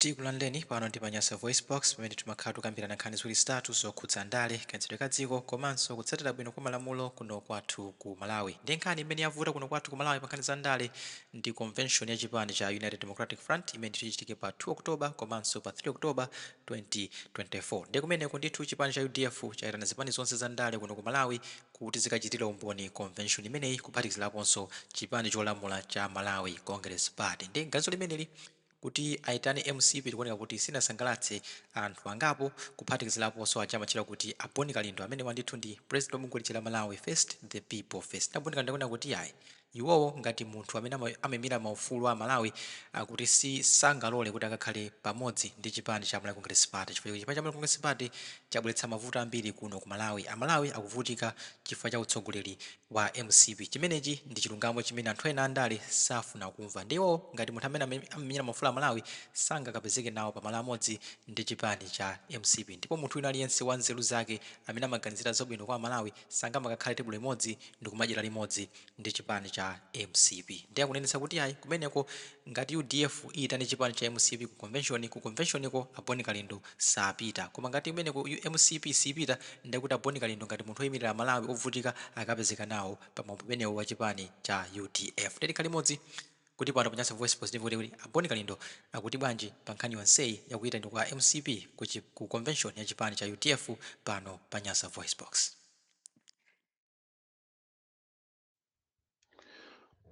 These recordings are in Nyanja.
Tikulandeni pano ndi Panyasa Voice Box pamene timakhala tukambirana nkhani ziwiri zitatu zokhudza ndale kayendetsedwe ka dziko komanso kutsatira bwino kwa malamulo kuno kwathu ku Malawi. Ndi nkhani imene yavuta kuno kwathu ku Malawi pa nkhani za ndale ndi convention ya chipani cha United Democratic Front imene ichitike pa 2 October komanso pa 3 October 2024. Ndi kumeneko ndithu chipani cha UDF chayitana zipani zonse za ndale kuno ku Malawi kuti zikachitira umboni convention imeneyi kuphatikiziraponso chipani cholamula cha Malawi Congress Party. Ndi ganizo limeneli kuti aitane MCP tikuoneka kuti sinasangalatse anthu angapo kuphatikiziraponso achama chira kuti Boni Kalindo amene wandithu ndi president wamugulu la Malawi First the People First. Boni Kalindo akuona kuti ayi iwowo ngati munthu amene amemira maufulu a Malawi kuti sangalole kuti akakhale pamodzi ndi chipani cha Malawi Congress Party chifukwa chipani cha Malawi Congress Party chabweretsa mavuto ambiri kuno ku Malawi. Amalawi akuvutika chifukwa cha utsogoleri wa MCP. Chimenechi ndi chilungamo chimene anthu ena andale safuna kumva. Ndiwo ngati munthu amene amemira maufulu a Malawi sangakapezeke nawo pa malo amodzi ndi chipani cha MCP. Ndipo munthu wina aliyense wa nzeru zake amene amaganizira zabwino kwa Malawi sangamakakhale tebulo imodzi ndi kumadyera limodzi ndi chipani cha MCP. Ndi akunenetsa kuti ayi kumeneko ngati UDF iitane chipani cha MCP ku convention iko Boni Kalindo sapita. Koma ngati kumeneko MCP sipita ndi kuti Boni Kalindo ngati munthu oyimirira Malawi ovutika akapezeka nawo pamwambo umenewo wa chipani cha UDF. Ndi kalimodzi kuti pano Panyasa Voice Positive kuti Boni Kalindo akuti bwanji pa nkhani yonseyi yakuitana kwa MCP ku convention ya chipani cha UDF pano Panyasa Voice Box.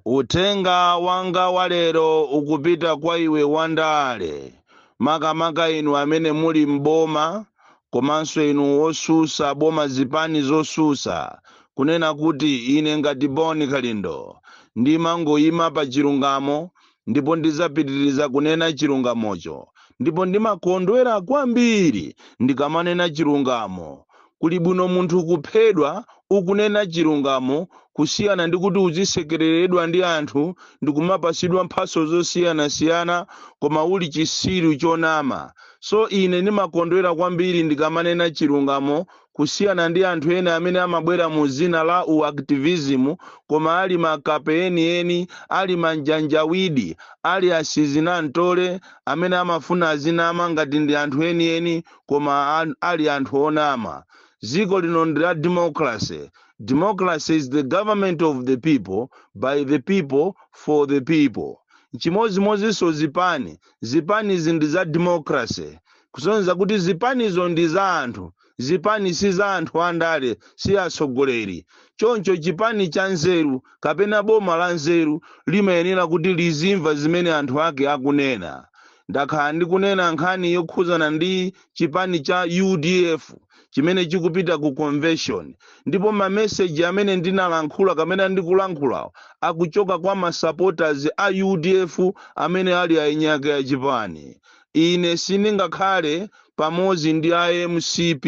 Utenga wanga walero ukupita kwa iwe wandale makamaka inu amene muli mboma komanso inu osusa boma zipani zosusa kunena kuti ine ngati Boni Kalindo ndimangoyima pa chilungamo ndipo ndizapitiriza kunena chilungamocho ndipo ndimakondwera kwambiri ndikamanena chilungamo. Kuli bwino munthu kuphedwa ukunena chilungamo kusiyana ndi kuti uzisekereredwa ndi anthu ndikumapasidwa mphaso zosiyana-siyana koma uli chisiru chonama. So ine ndimakondwera kwambiri ndikamanena chilungamo kusiyana ndi anthu ena amene amabwera mu zina la uactivism koma ali makapeeni ali manjanjawidi ali asizinantole amene amafuna azinama ngati ndi anthu eni koma ali anthu onama. Ziko lino ndi la democracy. Democracy is the government of the people, by the people, for the people. Chimodzimodzinso zipani ndi za democracy. Kusonyeza kuti zipanizo ndi za anthu. Zipani si za anthu andale, si atsogoleri. Choncho chipani cha nzeru kapena boma la nzeru limayenera kuti lizimva zimene anthu ake akunena. Ndakhala ndikunena nkhani yokhuzana ndi chipani cha UDF chimene chikupita ku convention ndipo ma message amene ndinalankhula kamene ndikulankhula akuchoka kwa ma supporters a UDF amene ali ainyake ya chipani. Ine sindingakhale pamodzi ndi a MCP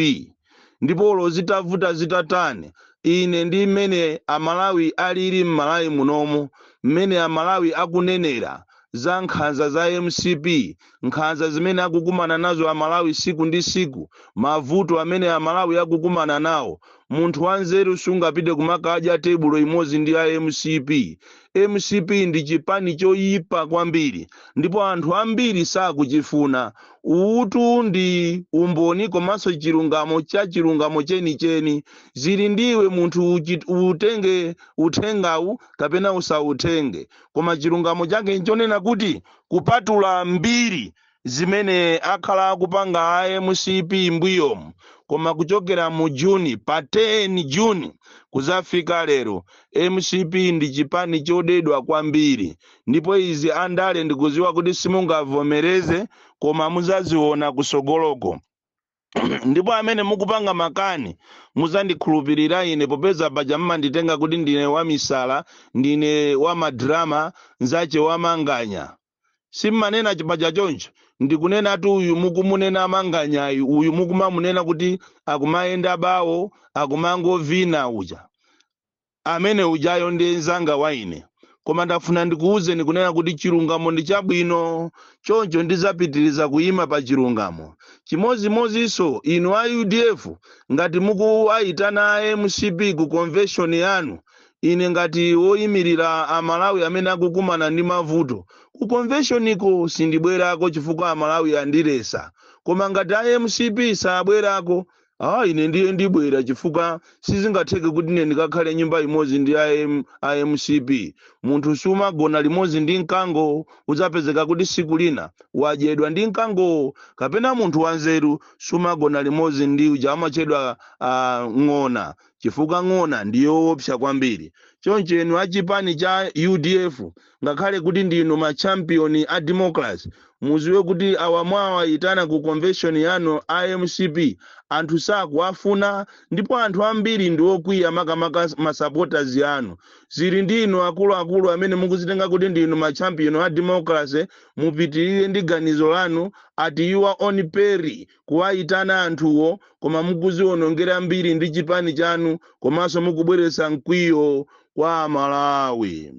ndipo lo zitavuta zitatani ine ndi mmene Amalawi alili m'Malawi munomo mmene Amalawi akunenera za nkhanza za MCP, nkhanza zimene akukumana nazo Amalawi siku ndi siku, mavuto amene Amalawi akukumana nawo. Munthu wanzeru sungapite kumakadya tebulo imodzi ndi a MCP. MCP ndi chipani choyipa kwambiri ndipo anthu ambiri sakuchifuna. Utu ndi umboni komanso chilungamo chenicheni zili ndiwe munthu utenge uthengawu kapena usautenge. Koma chilungamo chake nchonena kuti kupatula mbiri zimene akhala akupanga a MCP mbuyomu koma kuchokera mu Juni pa 10 Juni kuzafika lero MCP ndi chipani chodedwa kwambiri ndipo izi andale ndikuziwa kuti simungavomereze koma muzaziona kusogoloko. Ndipo amene mukupanga makani muzandikhulupirira ine popeza paja mmanditenga kuti ndine wamisala ndine wamadrama nzache wamanganya. Simmanena chipaja choncho ndikunena tu uyu mukumunena manganya uyu mukumamunena kuti akumayenda bawo akumangovina uja amene ujayo ndi nzanga waine. Koma ndafuna ndikuuze ndikunena kuti chilungamo ndi chabwino choncho ndizapitiriza kuyima pa chilungamo. Chimodzimodzinso inu a UDF ngati mukuwayitana a MCP ku convention yanu ine ngati woyimirira amalawi amene akukumana ndi mavuto ku conventioniko sindibwerako chifukwa amalawi andiresa, koma ngati IMCP sabwerako ine ndiye ndibwera chifukwa sizingatheke kuti ine ndikakhale nyumba imodzi ndi IMCP. Munthu sumagona limodzi ndi mkango, udzapezeka kuti siku lina wadyedwa ndi mkango, kapena munthu wanzeru sumagona limodzi ndi uja amachedwa ng'ona, chifukwa ng'ona ndiyoopsa kwambiri. Choncho inu achipani cha UDF ngakhale kuti ndinu machampion a democracy, muziwe kuti awamwawa itana ku convention yanu IMCP anthu sakuwafuna, ndipo anthu ambiri ndi okwiya makamaka masupporters yanu. Zili ndinu akuluakulu amene mukuzitenga kuti ndinu machampion a democracy, mupitirire ndi ganizo lanu ati you are on perry kuwayitana anthuwo, koma mukuzionongera mbiri ndi chipani chanu, komanso mukubweretsa mkwiyo kwa Malawi.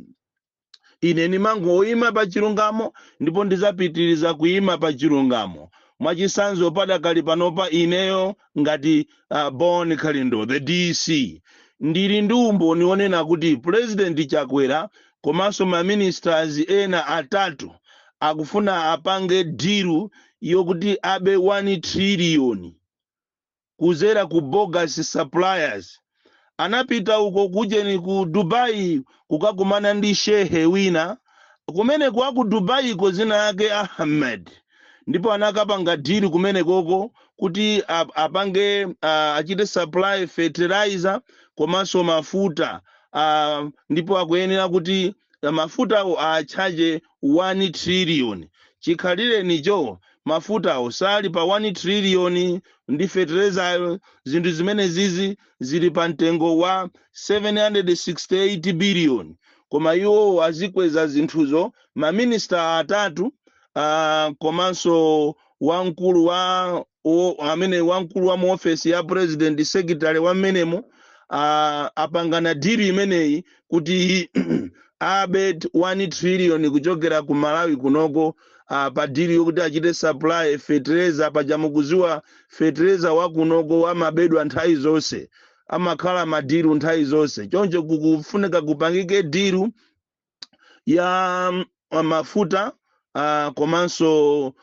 Ine nimangoyima pa chilungamo ndipo ndizapitiriza kuyima pa chilungamo. Mwachisanzo padakali panopa ineyo ngati Bon Khalindo the DC ndili ndi umboni onena kuti President Chakwera komanso ma ministers ena atatu akufuna apange deal yokuti abe 1 trillion kuzera ku bogus suppliers. Anapita uko kujeni ku Dubai kukakumana ndi shehe wina kumene kwa ku Dubai ko zina yake Ahmed, ndipo anakapanga deal kumene koko kuti apange achite supply fertilizer komanso mafuta, ndipo akuyenera kuti mafuta achaje 1 trillion. Chikhalire nicho mafuta osali pa 1 trillion ndi fertilizer zinthu zimene zizi zili pa mtengo wa 768 billion, koma iwo azikweza zinthuzo maminista atatu komanso wamkulu wa mu office ya president secretary wa menemo apangana deal imeneyi kuti abe 1 trillion kuchokera ku Malawi kunoko pa deal yokuti achite supply fertilizer. Pajamukuziwa fertilizer wa kunoko amabedwa nthawi zonse, amakhala madiru nthawi zonse. Choncho kukufunika kupangike deal ya mafuta komanso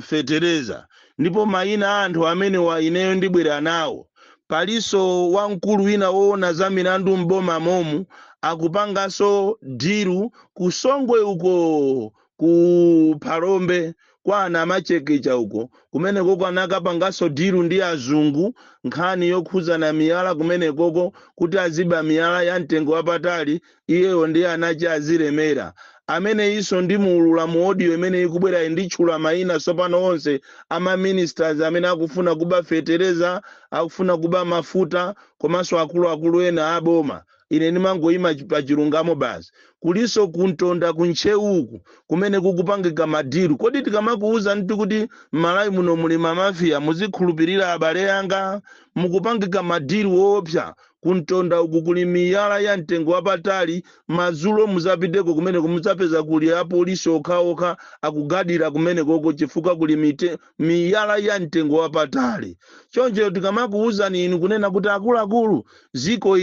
fertilizer, ndipo mayina anthu amene wa ineyo ndibwera nawo. Paliso wamkulu wina woona za milandu mboma momu akupangaso deal ku Songwe uko ku Palombe kwa ana machekecha uko kumene koko anakapangaso deal ndi azungu nkhani yokhuzana miyala kumene koko kuti aziba miyala ya mtengo wapatali, iyeyo ndiye anachi azilemera. Amene iso ndi muulula mu audio imene ikubwera nditchula mayina sopano onse ama ministers amene akufuna kuba fertilizer, akufuna kuba mafuta komanso akuluakulu ena aboma. Ine nimangoyima pa chilungamo basi. Kuliso kuntonda kuncheuku kumene kukupangika madiru. Kodi tikamakuuza nti kuti Malawi muno muli mafia muzikhulupirira abale yanga, mukupangika madiru woopsa kuntonda uku kuli miyala ya mtengo wapatali, mazulo muzapiteko kumene kumuzapeza kuli apolisi okhaokha akugadira kumene koko chifukwa kuli miyala ya mtengo wapatali. Choncho tikamakuuza ni inu kunena kuti akuluakulu ziko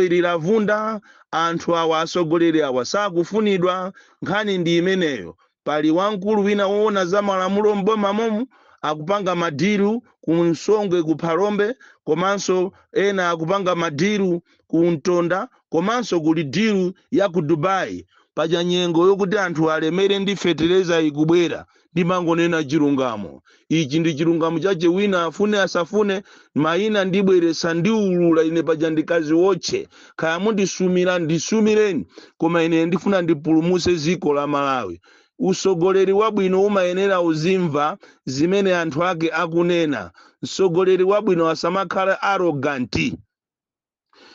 ili lavunda, anthu awa asogoleri awa sakufunidwa. Nkhani ndi imeneyo. Pali wamkulu wina woona za malamulo mboma momu akupanga madiru ku Songwe ku Palombe, komanso ena akupanga madiru ku Ntonda, komanso kuli diru ya ku Dubai. Paja nyengo yokuti anthu alemere ndi fertilizer ikubwera, ndimangonena chilungamo. Ichi ndi chilungamo chache, wina afune asafune mayina ndibweresa ndiulula ine paja ndikazi woche. Kaya mundisumira ndisumireni, koma ine ndifuna ndipulumuse ziko la Malawi. Usogoleri wabwino umayenera uzimva zimene anthu ake akunena. Usogoleri wabwino asamakhala arrogant.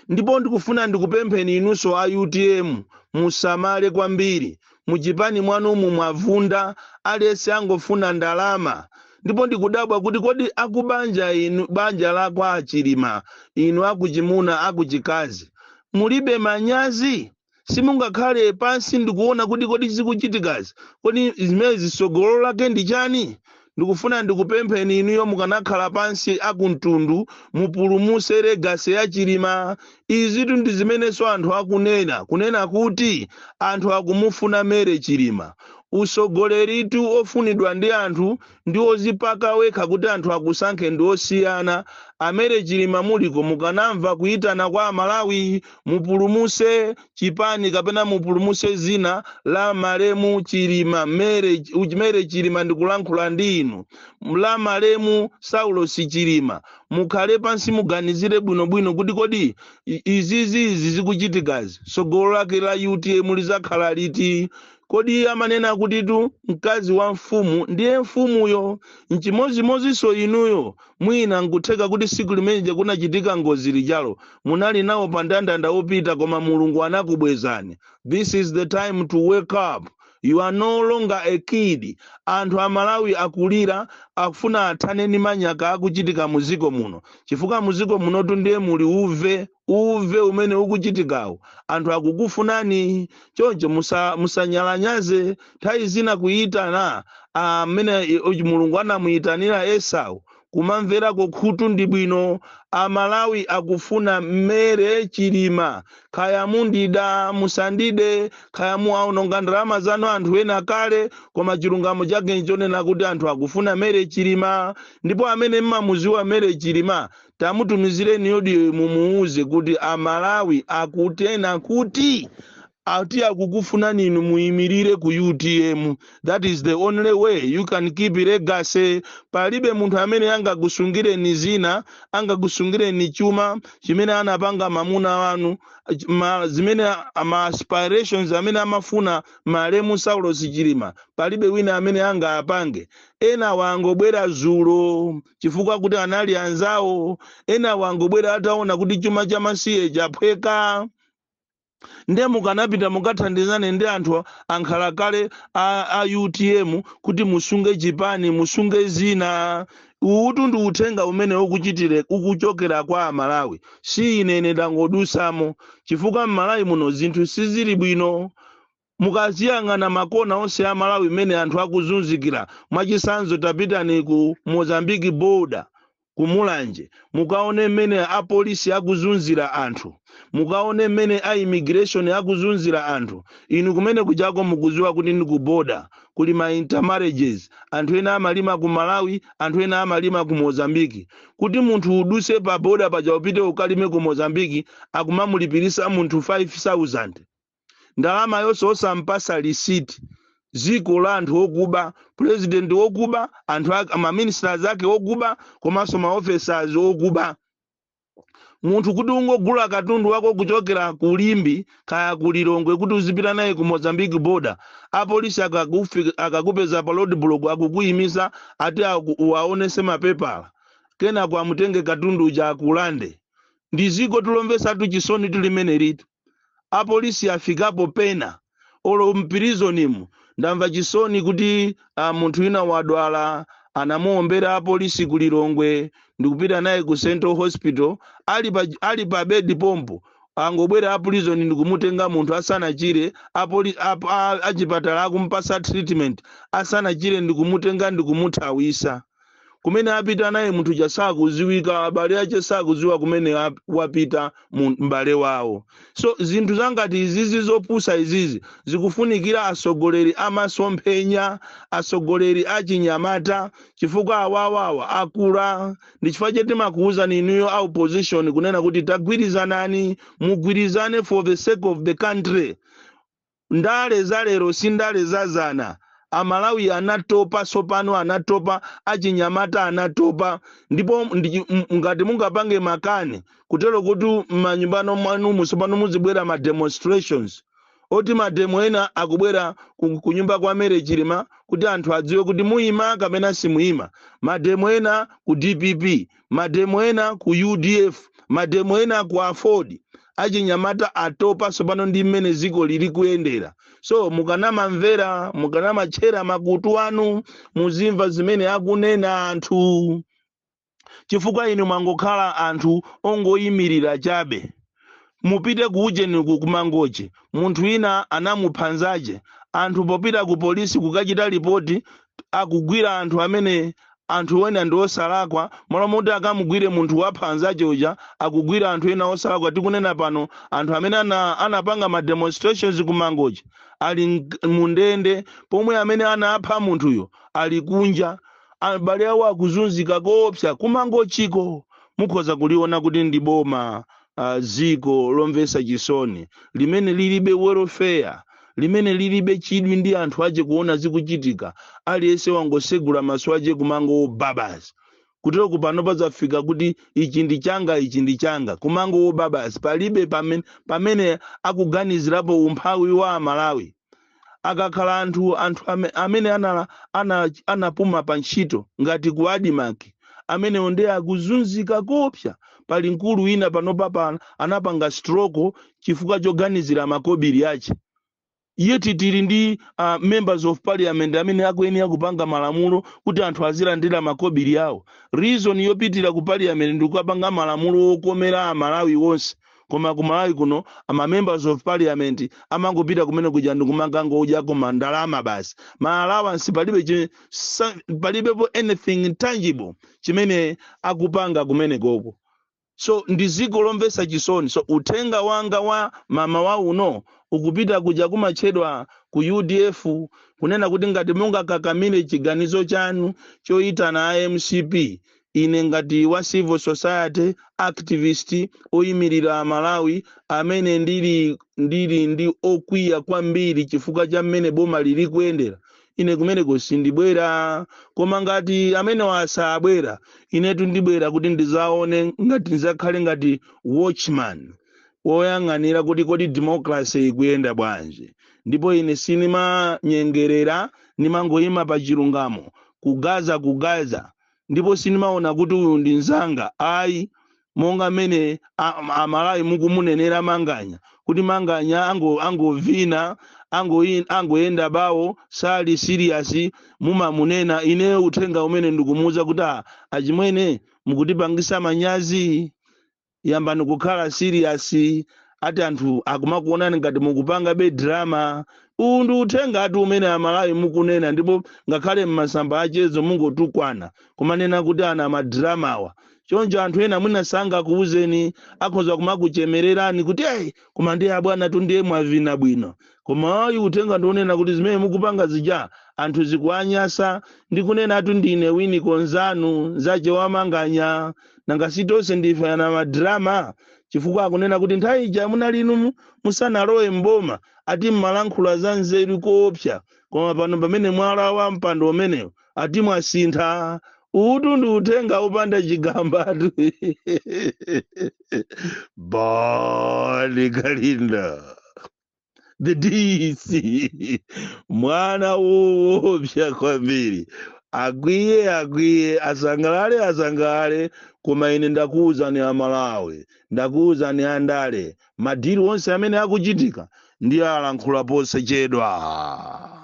Ndipo ndikufuna ndikupempheni inunso a UTM musamale kwambiri. Muchipani mwanu umu mwavunda, alese angofuna ndalama. Ndipo ndikudabwa kuti kodi akubanja inu, banja lako achilima, inu akuchimuna akuchikazi, mulibe manyazi? Simungakhale pansi ndikuona kuti kodi zikuchitikazi, kodi zimene zisogolo lake ndi chani? ndikufuna ndikupempheni inuyo mukanakhala pansi akumtundu mupulumuse legasi ya Chilima. Izitu ndi zimenenso anthu akunena kuti anthu akumufuna mere Chilima. Usogoleritu ofunidwa ndi anthu ndi ozipaka wekha kuti anthu akusankhe ndi osiyana. Amere Chilima muliko mukanamva kuyitana kwa Malawi mupulumuse chipani kapena mupulumuse zina la Malemu Chilima. Mere Chilima ndikulankhula ndi inu, la Malemu Saulos Chilima. Mukhale pansi muganizire bwinobwino kuti kodi izizi zikuchitikazi sogolo lake la UTM lizakhala liti. Kodi amanena kuti tu mkazi wa mfumu ndiye mfumuyo. Nchimozimozinso inuyo mwina nkutheka kuti siku limene kunachitika ngozi lijalo munali nawo pa ndandanda opita koma Mulungu anakubwezani. This is the time to wake up. You are no longer a kid. Anthu a Malawi akulira akufuna athane ni manyaka akuchitika muziko muno. Chifukwa muziko muno ndiye muli uve umene ukuchitikawo. Anthu akukufunani choncho musanyalanyaze. Nthawi zina kuyitana amene Mulungu anamuyitanira Esau kumamverako khutu ndi bwino. Amalawi akufuna mere Chilima. Kaya mundida musandide, kaya muaononga ndalama zanu anthu ena kale, koma chilungamo chake nchonena kuti anthu akufuna mere Chilima. Ndipo amene mmamuziwa mere Chilima tamutumizireni audio mumuuze kuti Amalawi akutena kuti ati akukufunani inu muyimirire ku UTM. That is the only way you can keep legacy. Palibe munthu amene angakusungireni zina, angakusungireni chuma chimene anapanga mamuna wanu, zimene aspirations amene amafuna Malemu Saulos Chilima. Palibe wina amene apange. Ena wangobwera zulo chifukwa kuti anali anzawo. Ena wangobwera ataona kuti chuma cha masiye chaphweka. Ndiye mukanapita mukathandizane ndi anthu ankhalakale a UTM kuti musunge chipani, musunge zina. Utu ndi uthenga umene ukuchokera kwa Amalawi. Si ine ndangodusamo chifukwa Malawi muno zinthu sizili bwino. Mukaziyang'ana makona onse a Malawi mene anthu akuzunzikira. Mwachisanzo tapitani ku Mozambique border kumulanje mukaone mene a polisi akuzunzira anthu, mukaone mene a immigration akuzunzira anthu. Inu kumene kujako mukuziwa kuti ndi ku border kuli ma intermarriages. Anthu ena amalima ku Malawi, anthu ena amalima ku Mozambique. Kuti munthu uduse pa border paja upite ukalime ku Mozambique akumamulipirisa munthu 5,000. Ndalama yonse osampasa receipt. Ziko la anthu okuba, president okuba, anthu amaministers ake okuba, komanso maofficers okuba. Munthu kuti ungogula katundu wako kuchokera kulimbi kaya kulilongwe kuti uzipita naye ku Mozambique border, apolisi akakupeza pa roadblock akukuyimisa ati waonese mapepala, kena kwa mutenge katundu uja akulande. Ndiziko tulomvesa chisoni tulimene liti. Apolisi afikapo pena olo mpirizonimu. Ndamva chisoni kuti munthu wina wadwala anamuombera apolisi kulilongwe ndikupita naye ku Central Hospital ali pa bed pompo. Angobwera apolisi ndikumutenga munthu asanachire, achipatala akumpasa treatment asanachire ndikumutenga ndikumuthawisa. Kumene apita naye munthu chasakuziwika, abale ache sakuziwa kumene wapita mbale wawo. So zinthu zangati izizi zopusa izizi zikufunikira asogoleri amasomphenya, asogoleri achinyamata, chifukwa awawawa akula. Ndi chifukwa chete makuuza ni inuyo a opposition kunena kuti tagwirizanani, mugwirizane for the sake of the country. Ndale za lero si ndale za zana. Amalawi anatopa, sopano anatopa, achinyamata anatopa. Ndipo ngati mungapange makani kutelo kuti manyumbano mwanu musopano muzibwera ma demonstrations. Oti mademo ena akubwera kunyumba kwa Mere Chilima kuti anthu adziwe kuti muima kapena simuima. Mademo ena ku DPP, mademo ena ku UDF, mademo ena ku Afford. Achinyamata atopa sopano ndi mmene ziko lili kuyendera. So mukanama mvera, mukanama chera makutu anu, muzimva zimene akunena anthu. Chifukwa inu mangokhala anthu ongoyimirira chabe. Mupite kuujeni kumangoche, munthu ina anamuphanzaje. Anthu popita ku polisi kukachita ripoti, akugwira anthu amene anthu ena ndi osalakwa malo moti akamugwire munthu wapha anzace uja akugwira anthu ena osalakwa. Tikunena pano anthu amene anapanga ma demonstrations kumangoja ali mundende, pomwe amene anapha munthuyo ali kunja, abale awo akuzunzika koopsa kumangochiko. Mukhoza kuliona kuti ndi boma ziko lomvesa chisoni limene lilibe welfare, limene lilibe chidwi ndi anthu aje kuona zikuchitika, aliyense wangosegula maso aje kumango babazi. Kutero kupano pazafika kuti ichi ndi changa, ichi ndi changa, kumango babazi, palibe pamene akuganizirapo umphawi wa Amalawi. Akakhala anthu amene anapuma pa ntchito ngati ku Adimaki, amene onde akuzunzika kopsa. Pali nkulu wina panopa anapanga stroke chifukwa choganizira makobiri ache. Yeti tili ndi members of parliament amene akuyenera kupanga malamulo kuti anthu azilandira makobiri awo. Reason yopitira ku parliament ndi kupanga malamulo okomera Amalawi wonse. Koma ku Malawi kuno ama members of parliament amangopita kumene kuja ndi kumanga ngodyako mandalama basi. Ma allowance palibepo anything tangible chimene akupanga kumene koko. So ndi ziko lomvesa chisoni. So uthenga wanga wa mama wa uno ukupita kuja kumachedwa ku UDF kunena kuti ngati mungakakamire chiganizo chanu choita na IMCP, ine ngati wa civil society activist oyimirira Malawi amene ndili okwiya kwambiri chifukwa cha mmene boma lili kuyendera, ine kumene kusindibwera. Koma ngati amene wasabwera, inetu ndibwera kuti ndizaone ngati ndizakhale ngati watchman woyang'anira kuti kodi democracy ikuyenda bwanji. Ndipo ine sinimanyengerera, nimangoyima pa chilungamo kugaza, ndipo sinimaona kuti uyu ndi nzanga. Ayi, monga mene Amalawi mukumunenera Manganya kuti Manganya angovina angoyenda bawo sali serious, mumamunena. Ine uthenga umene ndikumuza kuti achimwene mukutipangisa manyazi, yambani kukhala serious, ati anthu akumakuonani ngati mukupanga be drama. Uwu ndi uthenga ati umene Amalawi mukunena, ndipo ngakhale mmasamba achezo mungotukwana kumanena kuti ana madrama awa. Choncho anthu ena mwina sanga kuuzeni, akhoza kumakuchemererani kuti koma ndiye abwana tu ndiye mwavina bwino. Koma ayi uthenga ndionena kuti zimene mukupanga zija anthu zikuanyasa. Ndikunena atu ndine wini konzanu zache wa Manganya, nanga sitonse ndife na madrama. Chifukwa akunena kuti nthawi ija munalinu musanalowe mboma ati mmalankhula za nzeru koopsa, koma pano pamene mwala wa mpando umenewo ati mwasintha. Utu ndi uthenga upanda chigambatu. Bali Kalinda the DC mwana woopsa kwambiri. Agwiye asangalale. Koma ine ndakuwuzani Amalawi, ndakuwuzani andale, madiri onse amene akuchitika ndi alankhula posachedwa.